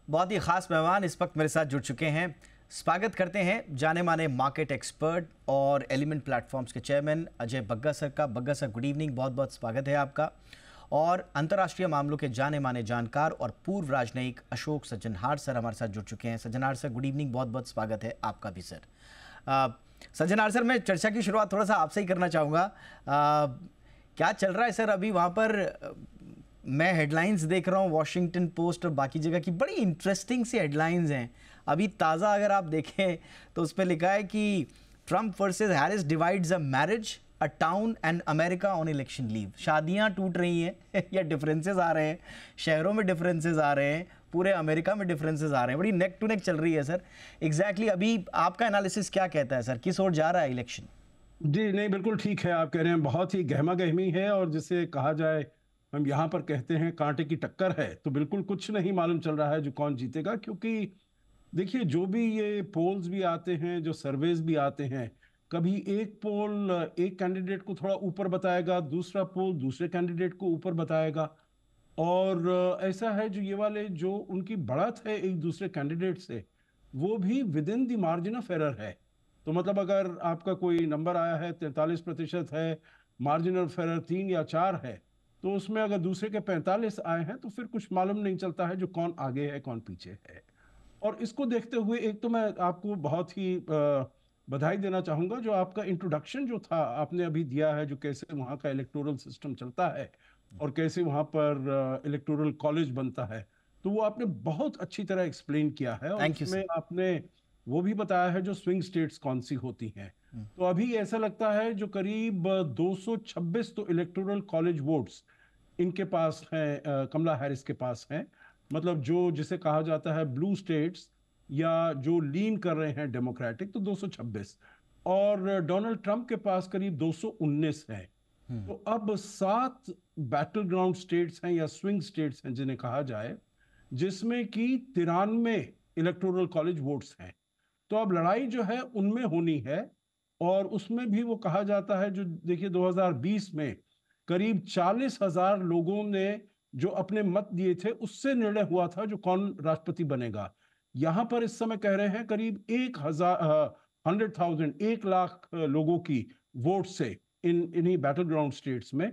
बहुत ही खास मेहमान इस वक्त मेरे साथ जुड़ चुके हैं। स्वागत करते हैं जाने माने मार्केट एक्सपर्ट और एलिमेंट प्लेटफॉर्म्स के चेयरमैन अजय बग्गा सर का। बग्गा सर, गुड इवनिंग, बहुत बहुत स्वागत है आपका। और अंतर्राष्ट्रीय मामलों के जाने माने जानकार और पूर्व राजनयिक अशोक सज्जनहार सर हमारे साथ जुड़ चुके हैं। सज्जनहार सर, गुड इवनिंग, बहुत बहुत स्वागत है आपका भी सर। सज्जनहार सर, मैं चर्चा की शुरुआत थोड़ा सा आपसे ही करना चाहूँगा। क्या चल रहा है सर अभी वहाँ पर? मैं हेडलाइंस देख रहा हूँ, वॉशिंगटन पोस्ट और बाकी जगह की बड़ी इंटरेस्टिंग सी हेडलाइंस हैं। अभी ताज़ा अगर आप देखें तो उस पर लिखा है कि Trump versus Harris divides a marriage, a town and America on election leave. शादियाँ टूट रही हैं या डिफरेंसेस आ रहे हैं, शहरों में डिफरेंसेस आ रहे हैं, पूरे अमेरिका में डिफरेंसेस आ रहे हैं। बड़ी नेक टू नेक चल रही है सर। एग्जैक्टली अभी आपका एनालिसिस क्या कहता है सर, किस ओर जा रहा है इलेक्शन? जी नहीं, बिल्कुल ठीक है। आप कह रहे हैं बहुत ही गहमा गहमी है, और जिसे कहा जाए, हम यहाँ पर कहते हैं कांटे की टक्कर है। तो बिल्कुल कुछ नहीं मालूम चल रहा है जो कौन जीतेगा, क्योंकि देखिए, जो भी ये पोल्स भी आते हैं, जो सर्वेज भी आते हैं, कभी एक पोल एक कैंडिडेट को थोड़ा ऊपर बताएगा, दूसरा पोल दूसरे कैंडिडेट को ऊपर बताएगा। और ऐसा है, जो ये वाले जो उनकी बढ़त है एक दूसरे कैंडिडेट से, वो भी with in the margin of error है। तो मतलब अगर आपका कोई नंबर आया है 43% है, मार्जिन ऑफ एरर 3 या 4 है, तो उसमें अगर दूसरे के 45 आए हैं तो फिर कुछ मालूम नहीं चलता है जो कौन आगे है कौन पीछे है। और इसको देखते हुए, एक तो मैं आपको बहुत ही बधाई देना चाहूंगा, जो आपका इंट्रोडक्शन जो था आपने अभी दिया है, जो कैसे वहाँ का इलेक्टोरल सिस्टम चलता है और कैसे वहाँ पर इलेक्टोरल कॉलेज बनता है, तो वो आपने बहुत अच्छी तरह एक्सप्लेन किया है। और थैंक यू उसमें सर। आपने वो भी बताया है जो स्विंग स्टेट्स कौन सी होती हैं। तो अभी ऐसा लगता है जो करीब 226 तो इलेक्टोरल कॉलेज वोट्स इनके पास हैं, कमला हैरिस के पास हैं। मतलब जो जिसे कहा जाता है ब्लू स्टेट्स, या जो लीन कर रहे हैं डेमोक्रेटिक, तो 226। और डोनाल्ड ट्रंप के पास करीब 219 हैं। तो अब 7 बैटल ग्राउंड स्टेट्स हैं या स्विंग स्टेट्स हैं जिन्हें कहा जाए, जिसमें कि 93 इलेक्टोरल कॉलेज वोट्स हैं। तो अब लड़ाई जो है उनमें होनी है। और उसमें भी वो कहा जाता है, जो देखिए 2020 में करीब 40,000 लोगों ने जो अपने मत दिए थे, उससे निर्णय हुआ था जो कौन राष्ट्रपति बनेगा। यहां पर इस समय कह रहे हैं करीब 100,000 लोगों की वोट से इन्हीं बैटल ग्राउंड स्टेट्स में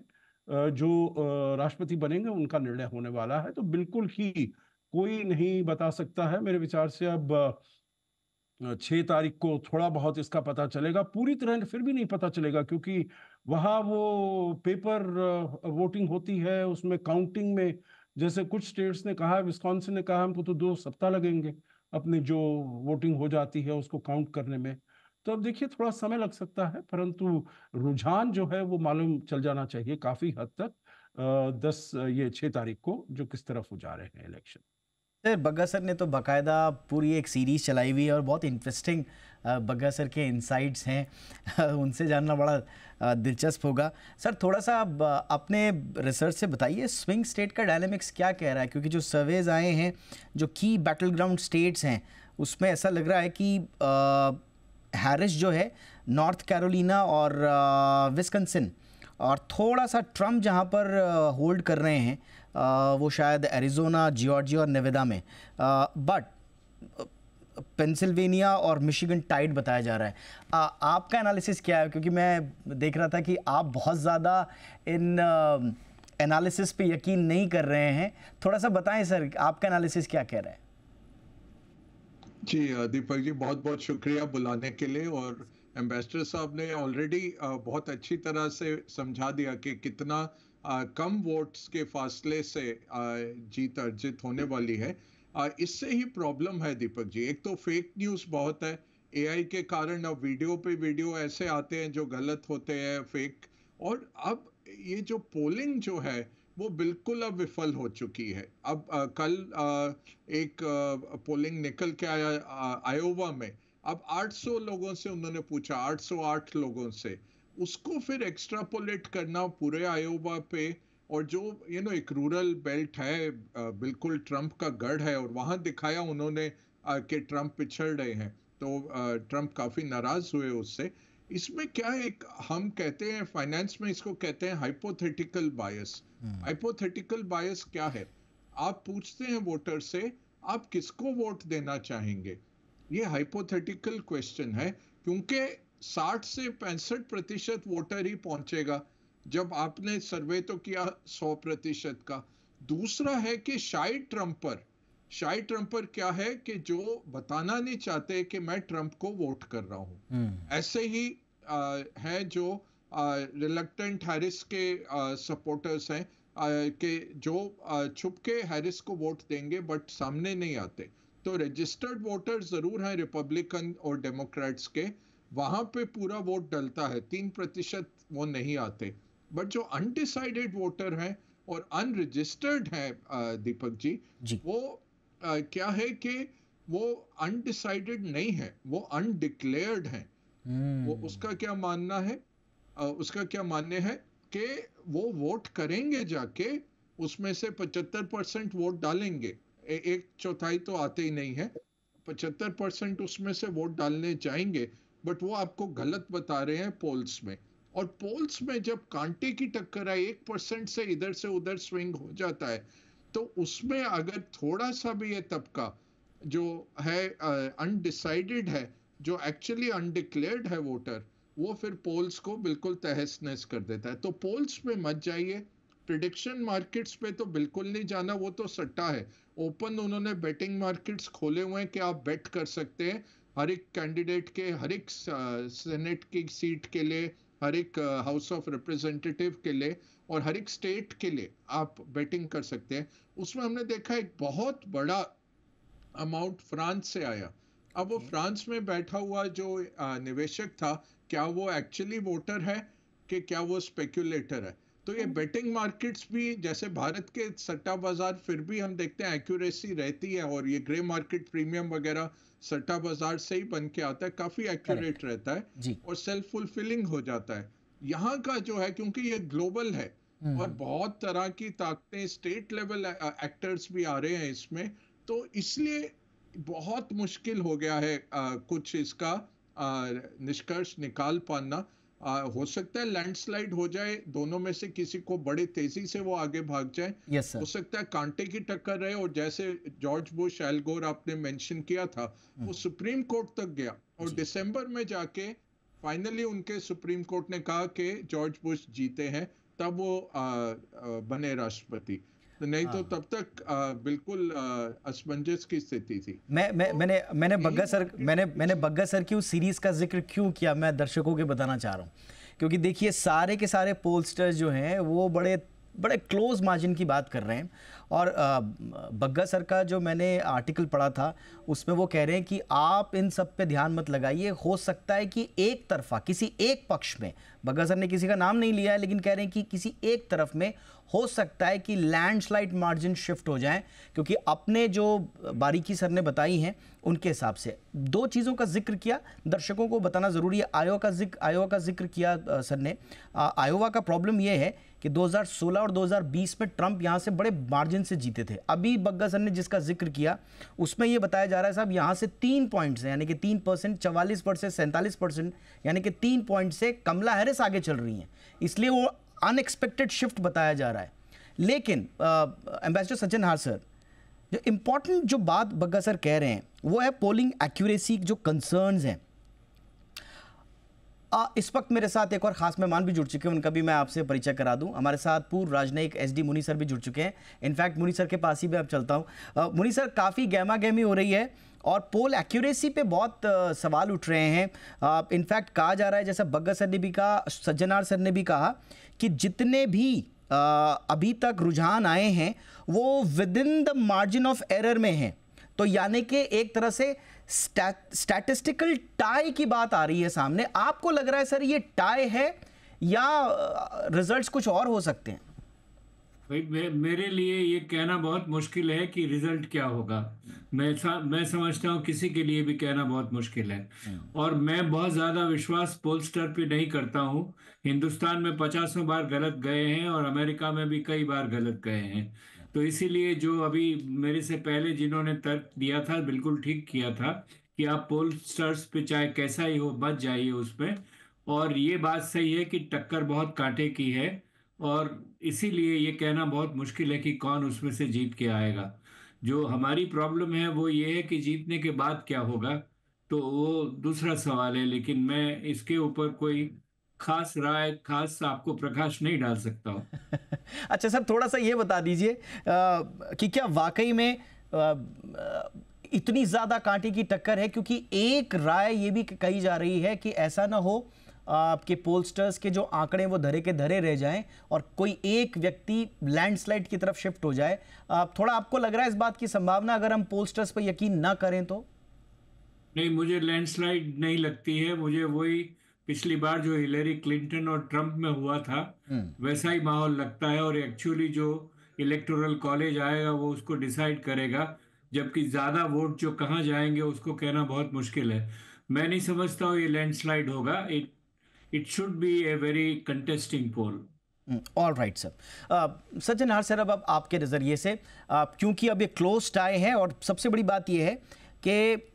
जो राष्ट्रपति बनेंगे उनका निर्णय होने वाला है। तो बिल्कुल ही कोई नहीं बता सकता है मेरे विचार से। अब 6 तारीख को थोड़ा बहुत इसका पता चलेगा, पूरी तरह फिर भी नहीं पता चलेगा, क्योंकि वहाँ वो पेपर वोटिंग होती है, उसमें काउंटिंग में जैसे कुछ स्टेट्स ने कहा, विस्कॉन्सिन ने कहा हमको तो 2 सप्ताह लगेंगे अपनी जो वोटिंग हो जाती है उसको काउंट करने में। तो अब देखिए, थोड़ा समय लग सकता है, परंतु रुझान जो है वो मालूम चल जाना चाहिए काफी हद तक। 6 तारीख को जो किस तरफ हो जा रहे हैं इलेक्शन। सर, बग्गा सर ने तो बाकायदा पूरी एक सीरीज़ चलाई हुई है और बहुत इंटरेस्टिंग बग्गा सर के इनसाइट्स हैं उनसे जानना बड़ा दिलचस्प होगा। सर, थोड़ा सा आप अपने रिसर्च से बताइए, स्विंग स्टेट का डायनामिक्स क्या कह रहा है? क्योंकि जो सर्वेज आए हैं, जो की बैटल ग्राउंड स्टेट्स हैं, उसमें ऐसा लग रहा है कि हैरिस जो है नॉर्थ कैरोलिना और विस्कंसिन, और थोड़ा सा ट्रम्प जहाँ पर होल्ड कर रहे हैं वो शायद एरिज़ोना, जॉर्जिया और नेवादा में, बट पेंसिल्वेनिया और मिशिगन टाइट बताया जा रहा है। आपका एनालिसिस क्या है? क्योंकि मैं देख रहा था कि आप बहुत ज़्यादा इन एनालिसिस पे यकीन नहीं कर रहे हैं। थोड़ा सा बताएं सर, आपका एनालिसिस क्या कह रहा है? जी दीपक जी, बहुत बहुत शुक्रिया बुलाने के लिए। और एम्बेसडर साहब ने ऑलरेडी बहुत अच्छी तरह से समझा दिया कि कितना कम वोट्स के फासले से जीत अर्जित होने वाली है। इससे ही प्रॉब्लम है दीपक जी। एक तो फेक न्यूज़ बहुत है, एआई के कारण अब वीडियो पे वीडियो ऐसे आते हैं जो गलत होते हैं, फेक। और अब ये जो पोलिंग जो है वो बिल्कुल अब विफल हो चुकी है। अब कल एक पोलिंग निकल के आया आयोवा में। अब 800 लोगों से उन्होंने पूछा, 808 लोगों से, उसको फिर एक्स्ट्रापोलेट करना पूरे आयोवा पे। और जो एक रूरल बेल्ट है, बिल्कुल ट्रंप का गढ़ है, और वहां दिखाया उन्होंने कि ट्रंप पिछड़ रहे हैं। तो ट्रंप काफी नाराज हुए उससे। इसमें क्या है, एक हम कहते हैं फाइनेंस में, इसको कहते हैं हाइपोथेटिकल बायस। हाइपोथेटिकल बायस क्या है? आप पूछते हैं वोटर से, आप किसको वोट देना चाहेंगे? ये हाइपोथेटिकल क्वेश्चन है, क्योंकि 60 से 65% वोटर ही पहुंचेगा जब आपने सर्वे तो किया 100% का। दूसरा है कि शायद ट्रंप पर क्या है कि जो बताना नहीं चाहते कि मैं ट्रंप को वोट कर रहा हूं। ऐसे ही है जो रिलक्टेंट हैरिस के सपोर्टर्स हैं कि जो छुप के हैरिस को वोट देंगे बट सामने नहीं आते। तो रजिस्टर्ड वोटर जरूर हैं रिपब्लिकन और डेमोक्रेट्स के, वहां पे पूरा वोट डलता है, 3% वो नहीं आते। बट जो अनडिसाइडेड वोटर हैं और अनरजिस्टर्ड हैं दीपक जी, वो क्या है कि वो अनडिसाइडेड नहीं है, वो अनडिक्लेयर्ड हैं। वो उसका क्या मानना है? उसका क्या मानने है कि वो वोट करेंगे जाके, उसमें से 75% वोट डालेंगे, एक चौथाई तो आते ही नहीं है, 75% उसमें से वोट डालने जाएंगे, बट वो आपको गलत बता रहे हैं पोल्स में। और पोल्स में जब कांटे की टक्कर है, 1% से इधर से उधर स्विंग हो जाता है, तो उसमें अगर थोड़ा सा भी ये तबका जो है अनडिसाइडेड है, जो एक्चुअली अनडिक्लेयर्ड है वोटर, वो फिर पोल्स को बिल्कुल तहस नहस कर देता है। तो पोल्स में मत जाइए, प्रिडिक्शन मार्केट्स पे तो बिल्कुल नहीं जाना, वो तो सट्टा है। ओपन उन्होंने बेटिंग मार्केट्स खोले हुए हैं कि आप बेट कर सकते हैं हर एक कैंडिडेट के, हर एक सेनेट की सीट के लिए, हर एक हाउस ऑफ रिप्रेजेंटेटिव के लिए और हर एक स्टेट के लिए आप बेटिंग कर सकते हैं। उसमें हमने देखा एक बहुत बड़ा अमाउंट फ्रांस से आया। अब वो फ्रांस में बैठा हुआ जो निवेशक था, क्या वो एक्चुअली वोटर है कि क्या वो स्पेक्युलेटर है? तो ये बेटिंग मार्केट्स भी, जैसे भारत के सट्टा बाजार, फिर भी हम देखते हैं एक्यूरेसी रहती है, और ये ग्रे मार्केट प्रीमियम वगैरह सट्टा बाजार से ही बन के आता है, काफी एक्यूरेट रहता है और सेल्फ फुलफिलिंग हो जाता है। यहाँ का जो है, क्योंकि ये ग्लोबल है और बहुत तरह की ताकतें, स्टेट लेवल एक्टर्स भी आ रहे हैं इसमें, तो इसलिए बहुत मुश्किल हो गया है कुछ इसका निष्कर्ष निकाल पाना। हो सकता है लैंडस्लाइड हो जाए, दोनों में से किसी को बड़े तेजी से वो आगे भाग जाए। हो सकता है कांटे की टक्कर रहे, और जैसे जॉर्ज बुश, एल गोर आपने मेंशन किया था, वो सुप्रीम कोर्ट तक गया और दिसंबर में जाके फाइनली उनके सुप्रीम कोर्ट ने कहा कि जॉर्ज बुश जीते हैं, तब वो बने राष्ट्रपति। नहीं तो तब तक बिल्कुल असमंजस की स्थिति थी। मैंने बग्गा सर की उस सीरीज का जिक्र क्यों किया, मैं दर्शकों के बताना चाह रहा हूँ, क्योंकि देखिए सारे के सारे पोलस्टर्स जो हैं वो बड़े बड़े क्लोज मार्जिन की बात कर रहे हैं। और बग्गा सर का जो मैंने आर्टिकल पढ़ा था उसमें वो कह रहे हैं कि आप इन सब पे ध्यान मत लगाइए, हो सकता है कि एक तरफा किसी एक पक्ष में, बग्गा सर ने किसी का नाम नहीं लिया है, लेकिन कह रहे हैं कि किसी एक तरफ में हो सकता है कि लैंडस्लाइड मार्जिन शिफ्ट हो जाएं, क्योंकि अपने जो बारीकी सर ने बताई हैं उनके हिसाब से। दो चीज़ों का जिक्र किया, दर्शकों को बताना ज़रूरी है। आयोवा का जिक्र किया सर ने। आयोवा का प्रॉब्लम यह है कि 2016 और 2020 में ट्रंप यहाँ से बड़े मार्जिन से जीते थे। अभी बग्गा सर ने जिसका जिक्र किया उसमें यह बताया जा रहा है साहब, यहाँ से 3 पॉइंट से, यानी कि 3%, 44% 47%, यानी कि 3 पॉइंट से कमला हैरिस आगे चल रही हैं, इसलिए वो अनएक्सपेक्टेड शिफ्ट बताया जा रहा है। लेकिन एम्बेसडर सज्जन हार सर, जो इंपॉर्टेंट जो बात बग्गा सर कह रहे हैं वो है पोलिंग एक्यूरेसी, जो कंसर्न्स हैं। इस वक्त मेरे साथ एक और खास मेहमान भी जुड़ चुके हैं, उनका भी मैं आपसे परिचय करा दूं। हमारे साथ पूर्व राजनयिक एसडी मुनी सर भी जुड़ चुके हैं। इनफैक्ट मुनी सर के पास ही मैं अब चलता हूं। मुनी सर, काफ़ी गहमा गहमी हो रही है और पोल एक्यूरेसी पे बहुत सवाल उठ रहे हैं। इनफैक्ट कहा जा रहा है, जैसा बग्गा सर ने भी कहा, सज्जनार सर ने भी कहा, कि जितने भी अभी तक रुझान आए हैं वो with in the margin of error में हैं। तो यानी कि एक तरह से स्टैटिस्टिकल टाई की बात आ रही है सामने। आपको लग रहा है सर ये टाई है या रिजल्ट्स कुछ और हो सकते हैं? भाई मेरे लिए ये कहना बहुत मुश्किल है कि रिजल्ट क्या होगा। मैं समझता हूँ किसी के लिए भी कहना बहुत मुश्किल है। और मैं बहुत ज़्यादा विश्वास पोलस्टर पे नहीं करता हूँ। हिंदुस्तान में 50 बार गलत गए हैं और अमेरिका में भी कई बार गलत गए हैं। तो इसीलिए जो अभी मेरे से पहले जिन्होंने तर्क दिया था बिल्कुल ठीक किया था कि आप पोलस्टर्स पे चाहे कैसा ही हो बच जाइए उसमें। और ये बात सही है कि टक्कर बहुत कांटे की है और इसीलिए ये कहना बहुत मुश्किल है कि कौन उसमें से जीत के आएगा। जो हमारी प्रॉब्लम है वो ये है कि जीतने के बाद क्या होगा, तो वो दूसरा सवाल है। लेकिन मैं इसके ऊपर कोई खास राय, खास आपको प्रकाश नहीं डाल सकता हूँ। अच्छा सर, थोड़ा सा ये बता दीजिए कि क्या वाकई में इतनी ज्यादा कांटे की टक्कर है? क्योंकि एक राय ये भी कही जा रही है कि ऐसा ना हो आपके पोलस्टर्स के जो आंकड़े वो धरे के धरे रह जाएं और कोई एक व्यक्ति लैंडस्लाइड की तरफ शिफ्ट हो जाए। थोड़ा आपको लग रहा है इस बात की संभावना, अगर हम पोलस्टर्स पर यकीन ना करें तो? नहीं, मुझे लैंडस्लाइड नहीं लगती है। मुझे वही पिछली बार जो हिलेरी क्लिंटन और ट्रंप में हुआ था वैसा ही माहौल लगता है। और एक्चुअली जो इलेक्टोरल कॉलेज आएगा वो उसको डिसाइड करेगा, जबकि ज्यादा वोट जो कहाँ जाएंगे उसको कहना बहुत मुश्किल है। मैं नहीं समझता हूँ ये लैंडस्लाइड होगा। It should be a very contesting poll. All right sir. सज्जन हार सर, अब आपके नज़रिए से क्योंकि अब ये क्लोज टाई है और सबसे बड़ी बात ये है कि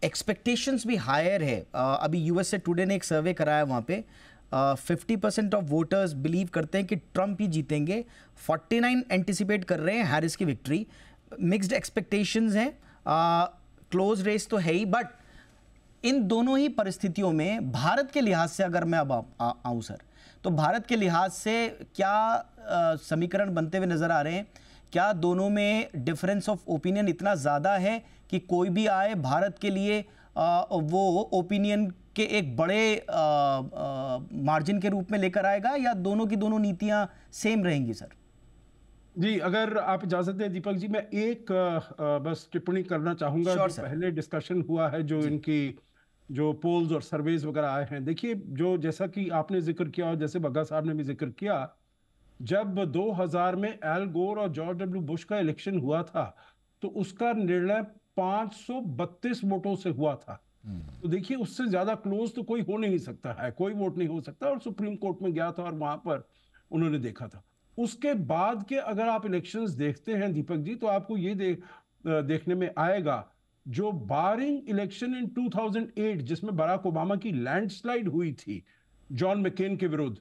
एक्सपेक्टेशंस भी हायर है। अभी यूएसए टुडे ने एक सर्वे कराया, वहाँ पे 50% ऑफ वोटर्स बिलीव करते हैं कि ट्रंप ही जीतेंगे, 49 एंटिसिपेट कर रहे हैं हैरिस की विक्ट्री। मिक्स्ड एक्सपेक्टेशंस हैं, क्लोज रेस तो है ही, बट इन दोनों ही परिस्थितियों में भारत के लिहाज से अगर मैं अब आऊँ सर, तो भारत के लिहाज से क्या समीकरण बनते हुए नज़र आ रहे हैं? क्या दोनों में डिफरेंस ऑफ ओपिनियन इतना ज़्यादा है कि कोई भी आए भारत के लिए वो ओपिनियन के एक बड़े मार्जिन के रूप में लेकर आएगा, या दोनों की दोनों नीतियां सेम रहेंगी सर? जी, अगर आप इजाजत दें दीपक जी, मैं एक बस टिप्पणी करना चाहूंगा। जो पहले डिस्कशन हुआ है, जो इनकी जो पोल्स और सर्वेज वगैरह आए हैं, देखिए जो जैसा कि आपने जिक्र किया और जैसे बग्गा साहब ने भी जिक्र किया, जब 2000 में एल गोर और जॉर्ज डब्ल्यू बुश का इलेक्शन हुआ था तो उसका निर्णय 532 वोटों से हुआ था। तो देखिए उससे ज्यादा क्लोज तो कोई हो नहीं सकता है, कोई वोट नहीं हो सकता। और सुप्रीम कोर्ट में गया था और वहां पर उन्होंने देखा था। उसके बाद के अगर आप इलेक्शंस देखते हैं दीपक जी, तो आपको ये देखने में आएगा, जो बारिंग इलेक्शन इन 2008 जिसमें बराक ओबामा की लैंडस्लाइड हुई थी जॉन मैकेन के विरुद्ध,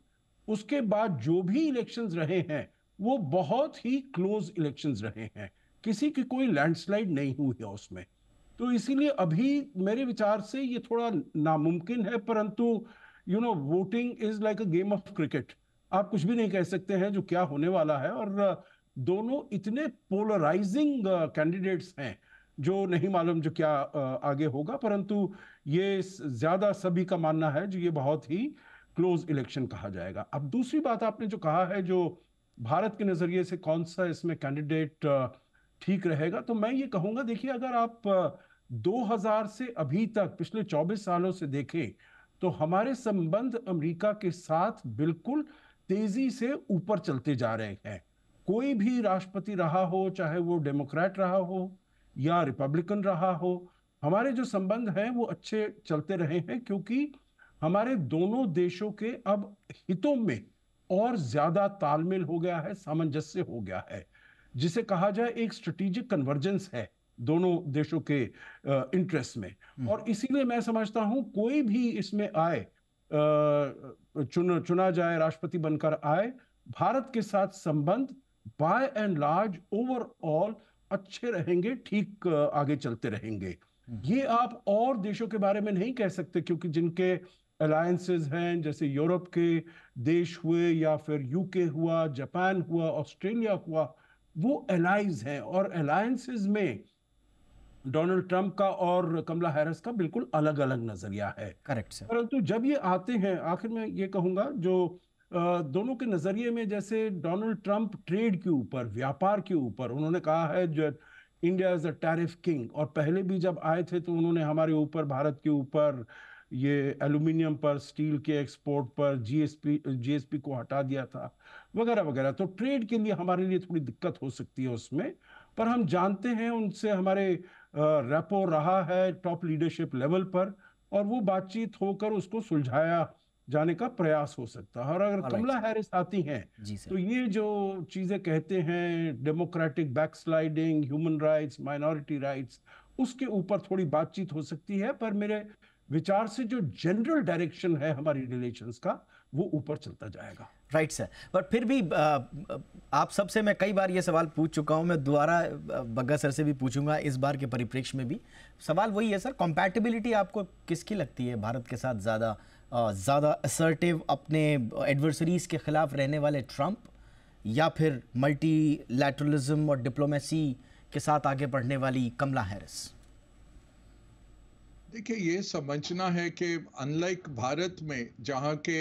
उसके बाद जो भी इलेक्शंस रहे हैं वो बहुत ही क्लोज इलेक्शंस रहे हैं, किसी की कोई लैंडस्लाइड नहीं हुई है उसमें। तो इसीलिए अभी मेरे विचार से ये थोड़ा नामुमकिन है, परंतु voting is like a game of cricket. आप कुछ भी नहीं कह सकते हैं जो क्या होने वाला है। और दोनों इतने पोलराइजिंग कैंडिडेट्स हैं, जो नहीं मालूम जो क्या आगे होगा। परंतु ये ज्यादा सभी का मानना है जो ये बहुत ही क्लोज इलेक्शन कहा जाएगा। अब दूसरी बात आपने जो कहा है, जो भारत के नजरिए से कौन सा इसमें कैंडिडेट ठीक रहेगा, तो मैं ये कहूंगा, देखिए अगर आप 2000 से अभी तक पिछले 24 सालों से देखें तो हमारे संबंध अमेरिका के साथ बिल्कुल तेजी से ऊपर चलते जा रहे हैं। कोई भी राष्ट्रपति रहा हो, चाहे वो डेमोक्रेट रहा हो या रिपब्लिकन रहा हो, हमारे जो संबंध हैं वो अच्छे चलते रहे हैं, क्योंकि हमारे दोनों देशों के अब हितों में और ज्यादा तालमेल हो गया है, सामंजस्य हो गया है, जिसे कहा जाए एक स्ट्रेटेजिक कन्वर्जेंस है दोनों देशों के इंटरेस्ट में। और इसीलिए मैं समझता हूं कोई भी इसमें आए, चुना जाए, राष्ट्रपति बनकर आए, भारत के साथ संबंध बाय एंड लार्ज ओवरऑल अच्छे रहेंगे, ठीक आगे चलते रहेंगे। ये आप और देशों के बारे में नहीं कह सकते, क्योंकि जिनके अलायंसेस हैं, जैसे यूरोप के देश हुए या फिर यूके हुआ, जापान हुआ, ऑस्ट्रेलिया हुआ, वो अलाइज हैं। और अलायंसेस में डोनाल्ड ट्रंप का और कमला हैरिस का बिल्कुल अलग अलग नजरिया है। Correct sir. परंतु जब ये आते हैं, आखिर में ये कहूंगा, जो दोनों के नजरिए में, जैसे डोनाल्ड ट्रंप ट्रेड के ऊपर, व्यापार के ऊपर, उन्होंने कहा है जो India is a tariff king. और पहले भी जब आए थे तो उन्होंने हमारे ऊपर, भारत के ऊपर, ये एल्यूमिनियम पर, स्टील के एक्सपोर्ट पर जीएसपी को हटा दिया था, वगैरह वगैरह। तो ट्रेड के लिए हमारे लिए थोड़ी दिक्कत हो सकती है उसमें, पर हम जानते हैं उनसे हमारे रेपो रहा है टॉप लीडरशिप लेवल पर, और वो बातचीत होकर उसको सुलझाया जाने का प्रयास हो सकता है। और अगर कमला हैरिस आती हैं तो ये जो चीजें कहते हैं, democratic backsliding, human rights, minority rights, उसके ऊपर थोड़ी बातचीत हो सकती है। पर मेरे विचार से जो जनरल डायरेक्शन है हमारी रिलेशंस का, वो ऊपर चलता जाएगा। राइट सर, पर फिर भी आप सबसे मैं कई बार ये सवाल पूछ चुका हूँ, मैं दोबारा बग्गा सर से भी पूछूंगा इस बार के परिप्रेक्ष्य में भी। सवाल वही है सर, कंपैटिबिलिटी आपको किसकी लगती है भारत के साथ ज़्यादा असर्टिव, अपने एडवर्सरीज के खिलाफ रहने वाले ट्रंप, या फिर मल्टीलैटरलिज्म और डिप्लोमेसी के साथ आगे बढ़ने वाली कमला हैरिस? देखिए, ये समझना है कि अनलाइक भारत में जहाँ के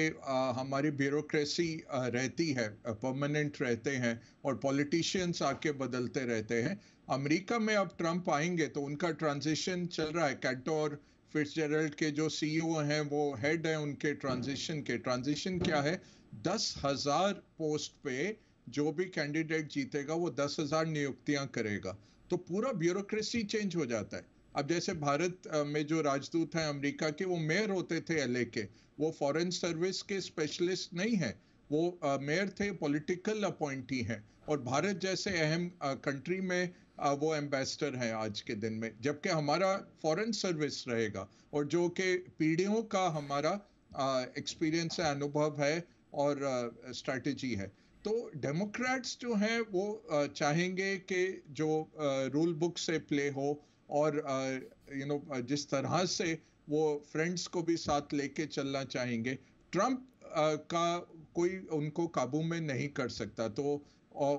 हमारी ब्यूरोक्रेसी रहती है, परमानेंट रहते हैं और पॉलिटिशियंस आके बदलते रहते हैं, अमेरिका में अब ट्रंप आएंगे तो उनका ट्रांजिशन चल रहा है। कैटोर फिट्जजेरल्ड के जो सीईओ हैं वो हेड है उनके ट्रांजिशन क्या है, 10,000 पोस्ट पे जो भी कैंडिडेट जीतेगा वो 10,000 नियुक्तियां करेगा, तो पूरा ब्यूरोक्रेसी चेंज हो जाता है। अब जैसे भारत में जो राजदूत हैं अमेरिका के, वो मेयर होते थे एलए के, वो फॉरेन सर्विस के स्पेशलिस्ट नहीं है, वो मेयर थे, पॉलिटिकल अपॉइंटी हैं, और भारत जैसे अहम कंट्री में वो एम्बेसडर हैं आज के दिन में, जबकि हमारा फॉरेन सर्विस रहेगा और जो कि पीढ़ियों का हमारा एक्सपीरियंस है, अनुभव है और स्ट्रैटेजी है। तो डेमोक्रेट्स जो हैं वो चाहेंगे कि जो रूल बुक से प्ले हो और जिस तरह से वो फ्रेंड्स को भी साथ लेके चलना चाहेंगे, ट्रंप का कोई उनको काबू में नहीं कर सकता। तो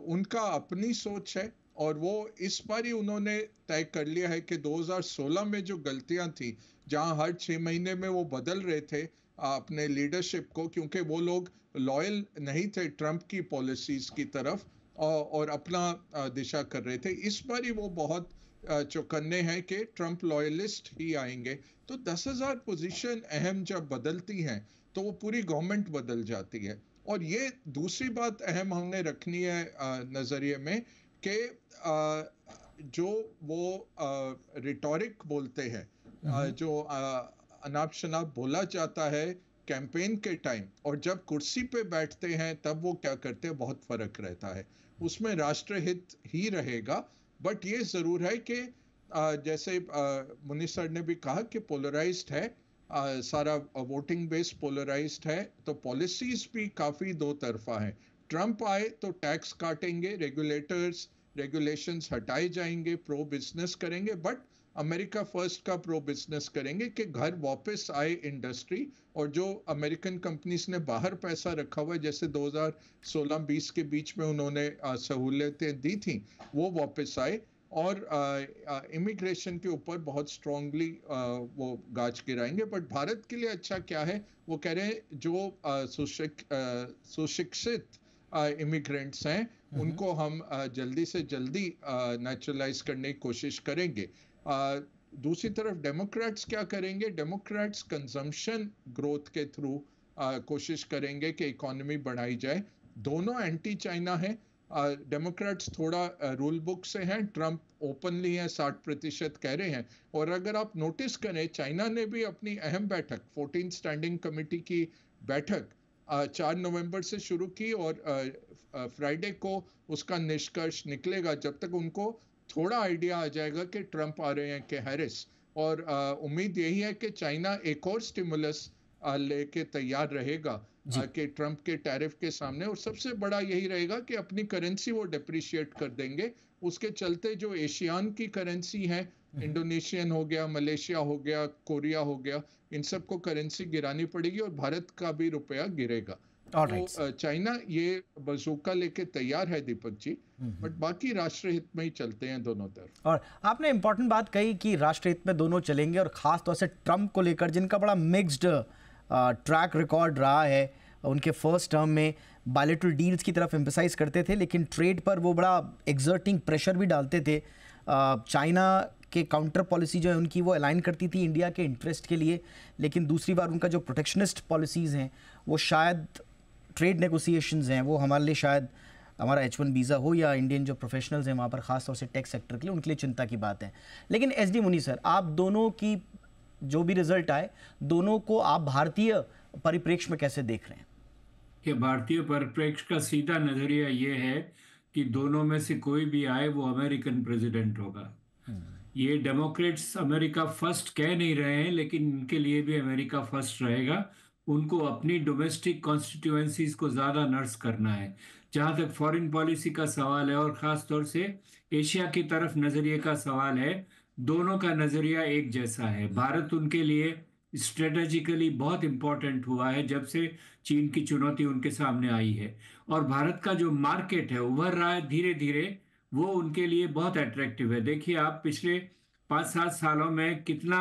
उनका अपनी सोच है और वो इस बार ही उन्होंने तय कर लिया है कि 2016 में जो गलतियां थी, जहां हर 6 महीने में वो बदल रहे थे अपने लीडरशिप को, क्योंकि वो लोग लॉयल नहीं थे ट्रंप की पॉलिसीज की तरफ और अपना दिशा कर रहे थे, इस बार ही वो बहुत चौकन्ने हैं कि ट्रंप लॉयलिस्ट ही आएंगे। तो 10,000 पोजीशन अहम जब बदलती हैं तो वो पूरी गवर्नमेंट बदल जाती है। और ये दूसरी बात अहम हमने रखनी है नजरिए में कि जो वो रिटोरिक बोलते हैं, जो अनाप शनाप बोला जाता है कैंपेन के टाइम और जब कुर्सी पे बैठते हैं तब वो क्या करते हैं, बहुत फर्क रहता है। उसमें राष्ट्रहित ही रहेगा, बट ये जरूर है कि जैसे मुनि सर ने भी कहा कि पोलराइज्ड है, सारा वोटिंग बेस पोलराइज्ड है, तो पॉलिसीज भी काफी दो तरफा है। ट्रंप आए तो टैक्स काटेंगे, रेगुलेशंस हटाए जाएंगे, प्रो बिजनेस करेंगे, बट अमेरिका फर्स्ट का प्रो बिजनेस करेंगे कि घर वापस आए इंडस्ट्री, और जो अमेरिकन कंपनीज ने बाहर पैसा रखा हुआ है, जैसे 2016-20 के बीच में उन्होंने सहूलियतें दी थी, वो वापस आए और इमिग्रेशन के ऊपर बहुत स्ट्रांगली वो गाज गिराएंगे। बट भारत के लिए अच्छा क्या है, वो कह रहे हैं जो सुशिक्षित इमिग्रेंट्स हैं उनको हम जल्दी से जल्दी नेचुरलाइज करने की कोशिश करेंगे। दूसरी तरफ डेमोक्रेट्स क्या करेंगे, डेमोक्रेट्स कंजम्पशन ग्रोथ के थ्रू कोशिश करेंगे कि इकोनॉमी बढ़ाई जाए। दोनों एंटी चाइना है, डेमोक्रेट्स थोड़ा रूल बुक से हैं, ट्रंप ओपनली है, 60% कह रहे हैं। और अगर आप नोटिस करें, चाइना ने भी अपनी अहम बैठक 14 स्टैंडिंग कमेटी की बैठक 4 नवंबर से शुरू की और फ्राइडे को उसका निष्कर्ष निकलेगा, जब तक उनको थोड़ा आइडिया आ जाएगा कि ट्रंप आ रहे हैं कि हैरिस। और उम्मीद यही है कि चाइना एक और स्टिमुलस लेके तैयार रहेगा कि ट्रंप के टैरिफ के सामने, और सबसे बड़ा यही रहेगा कि अपनी करेंसी वो डिप्रिशिएट कर देंगे। उसके चलते जो एशियान की करेंसी है, इंडोनेशियन हो गया, मलेशिया हो गया, कोरिया हो गया, इन सबको करेंसी गिरानी पड़ेगी और भारत का भी रुपया गिरेगा। तो चाइना ये बजूका लेके तैयार है दीपक जी, बट बाकी राष्ट्रहित में ही चलते हैं दोनों तरफ। और आपने इंपॉर्टेंट बात कही कि राष्ट्रहित में दोनों चलेंगे, और खास तौर से ट्रंप को लेकर जिनका बड़ा मिक्स्ड ट्रैक रिकॉर्ड रहा है। उनके फर्स्ट टर्म में बायलैटरल डील्स की तरफ एम्फसाइज करते थे, लेकिन ट्रेड पर वो बड़ा एक्सर्टिंग प्रेशर भी डालते थे। चाइना के काउंटर पॉलिसी जो है उनकी, वो अलाइन करती थी इंडिया के इंटरेस्ट के लिए, लेकिन दूसरी बार उनका जो प्रोटेक्शनिस्ट पॉलिसीज़ हैं वो शायद ट्रेड नेगोशिएशंस हैं, वो हमारे लिए शायद हमारा H1 वीज़ा हो या इंडियन जो प्रोफेशनल्स हैं वहाँ पर, ख़ास तौर से टेक सेक्टर के लिए, उनके लिए चिंता की बात है। लेकिन SD मुनी सर, आप दोनों की जो भी रिजल्ट आए, दोनों को आप भारतीय परिप्रेक्ष्य में कैसे देख रहे हैं? कि भारतीय परिप्रेक्ष्य का सीधा नज़रिया ये है कि दोनों में से कोई भी आए वो अमेरिकन प्रेसिडेंट होगा। ये डेमोक्रेट्स अमेरिका फर्स्ट कह नहीं रहे हैं, लेकिन इनके लिए भी अमेरिका फर्स्ट रहेगा। उनको अपनी डोमेस्टिक कॉन्स्टिट्यूएंसीज को ज़्यादा नर्स करना है। जहाँ तक फॉरेन पॉलिसी का सवाल है और ख़ास तौर से एशिया की तरफ नज़रिए का सवाल है, दोनों का नज़रिया एक जैसा है। भारत उनके लिए स्ट्रेटेजिकली बहुत इम्पोर्टेंट हुआ है जब से चीन की चुनौती उनके सामने आई है, और भारत का जो मार्केट है उभर रहा है धीरे धीरे, वो उनके लिए बहुत अट्रैक्टिव है। देखिए आप पिछले 5-7 सालों में कितना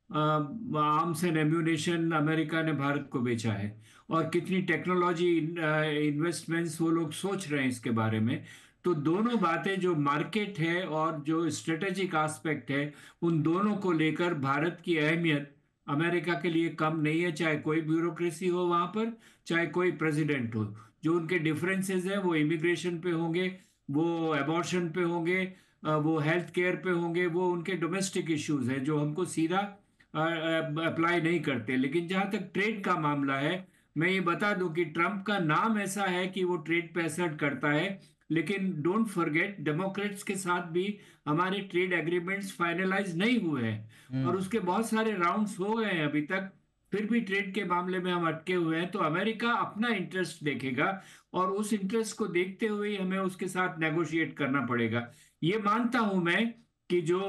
आर्म्स एंड एम्यूनेशन अमेरिका ने भारत को बेचा है, और कितनी टेक्नोलॉजी इन्वेस्टमेंट्स वो लोग सोच रहे हैं इसके बारे में। तो दोनों बातें, जो मार्केट है और जो स्ट्रेटेजिक एस्पेक्ट है, उन दोनों को लेकर भारत की अहमियत अमेरिका के लिए कम नहीं है, चाहे कोई ब्यूरोक्रेसी हो वहां पर, चाहे कोई प्रेसिडेंट हो। जो उनके डिफरेंसेस हैं वो इमिग्रेशन पे होंगे, वो एबॉर्शन पे होंगे, वो हेल्थ केयर पे होंगे, वो उनके डोमेस्टिक इश्यूज हैं जो हमको सीधा अप्लाई नहीं करते। लेकिन जहां तक ट्रेड का मामला है, मैं ये बता दूं कि ट्रंप का नाम ऐसा है कि वो ट्रेड पे असर करता है, लेकिन डोंट फॉरगेट डेमोक्रेट्स के साथ भी हमारे ट्रेड एग्रीमेंट्स फाइनलाइज नहीं हुए हैं, और उसके बहुत सारे राउंड्स हो गए हैं अभी तक, फिर भी ट्रेड के मामले में हम अटके हुए हैं। तो अमेरिका अपना इंटरेस्ट देखेगा, और उस इंटरेस्ट को देखते हुए हमें उसके साथ नेगोशिएट करना पड़ेगा। ये मानता हूं मैं कि जो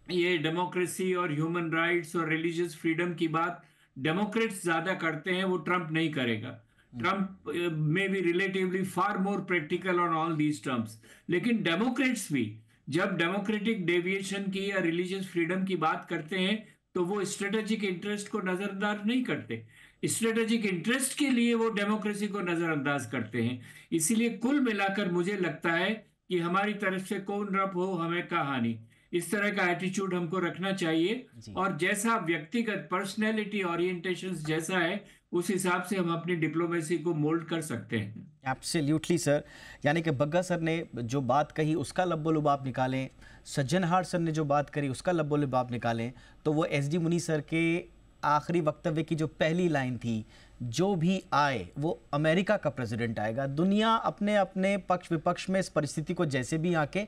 ये डेमोक्रेसी और ह्यूमन राइट्स और रिलीजियस फ्रीडम की बात डेमोक्रेट्स ज्यादा करते हैं, वो ट्रंप नहीं करेगा। Trump may be relatively far more practical on all these terms, लेकिन डेमोक्रेट्स भी जब डेमोक्रेटिक डेविएशन की या रिलीजियस फ्रीडम की बात करते हैं तो वो स्ट्रेटेजिक इंटरेस्ट को नजरअंदाज नहीं करते। स्ट्रेटेजिक इंटरेस्ट के लिए वो डेमोक्रेसी को नजरअंदाज करते हैं। इसीलिए कुल मिलाकर मुझे लगता है कि हमारी तरफ से कौन रब हो हमें का हानि, इस तरह का एटीट्यूड हमको रखना चाहिए, और जैसा व्यक्तिगत पर्सनैलिटी ओरिएंटेशंस जैसा है उस हिसाब से हम अपनी डिप्लोमेसी को मोल्ड कर सकते हैं। एब्सोल्युटली सर, यानी कि बग्गा सर ने जो बात कही उसका लब्बो-लुबाब निकालें, सज्जनहार सर ने जो बात करी उसका लब्बो-लुबाब निकालें, तो वो एसडी मुनी सर के आखिरी वक्तव्य की जो पहली लाइन थी, जो भी आए वो अमेरिका का प्रेसिडेंट आएगा। दुनिया अपने अपने पक्ष विपक्ष में इस परिस्थिति को जैसे भी आंके,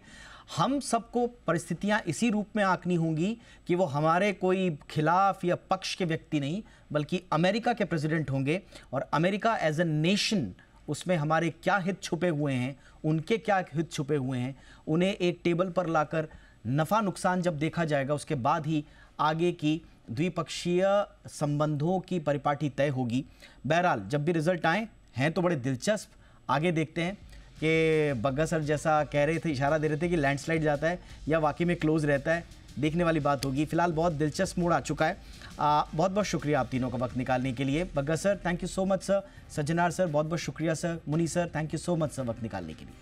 हम सबको परिस्थितियां इसी रूप में आंकनी होंगी कि वो हमारे कोई खिलाफ या पक्ष के व्यक्ति नहीं, बल्कि अमेरिका के प्रेसिडेंट होंगे, और अमेरिका एज ए नेशन, उसमें हमारे क्या हित छुपे हुए हैं, उनके क्या हित छुपे हुए हैं, उन्हें एक टेबल पर लाकर नफ़ा नुकसान जब देखा जाएगा, उसके बाद ही आगे की द्विपक्षीय संबंधों की परिपाटी तय होगी। बहरहाल जब भी रिजल्ट आए हैं तो बड़े दिलचस्प, आगे देखते हैं कि बग्गा सर जैसा कह रहे थे, इशारा दे रहे थे कि लैंडस्लाइड जाता है या वाकई में क्लोज रहता है, देखने वाली बात होगी। फिलहाल बहुत दिलचस्प मोड़ आ चुका है। बहुत बहुत शुक्रिया आप तीनों का वक्त निकालने के लिए। Bagga sir thank you so much sir, Sajjanar sir बहुत बहुत शुक्रिया sir, Muni sir thank you so much sir वक्त निकालने के लिए।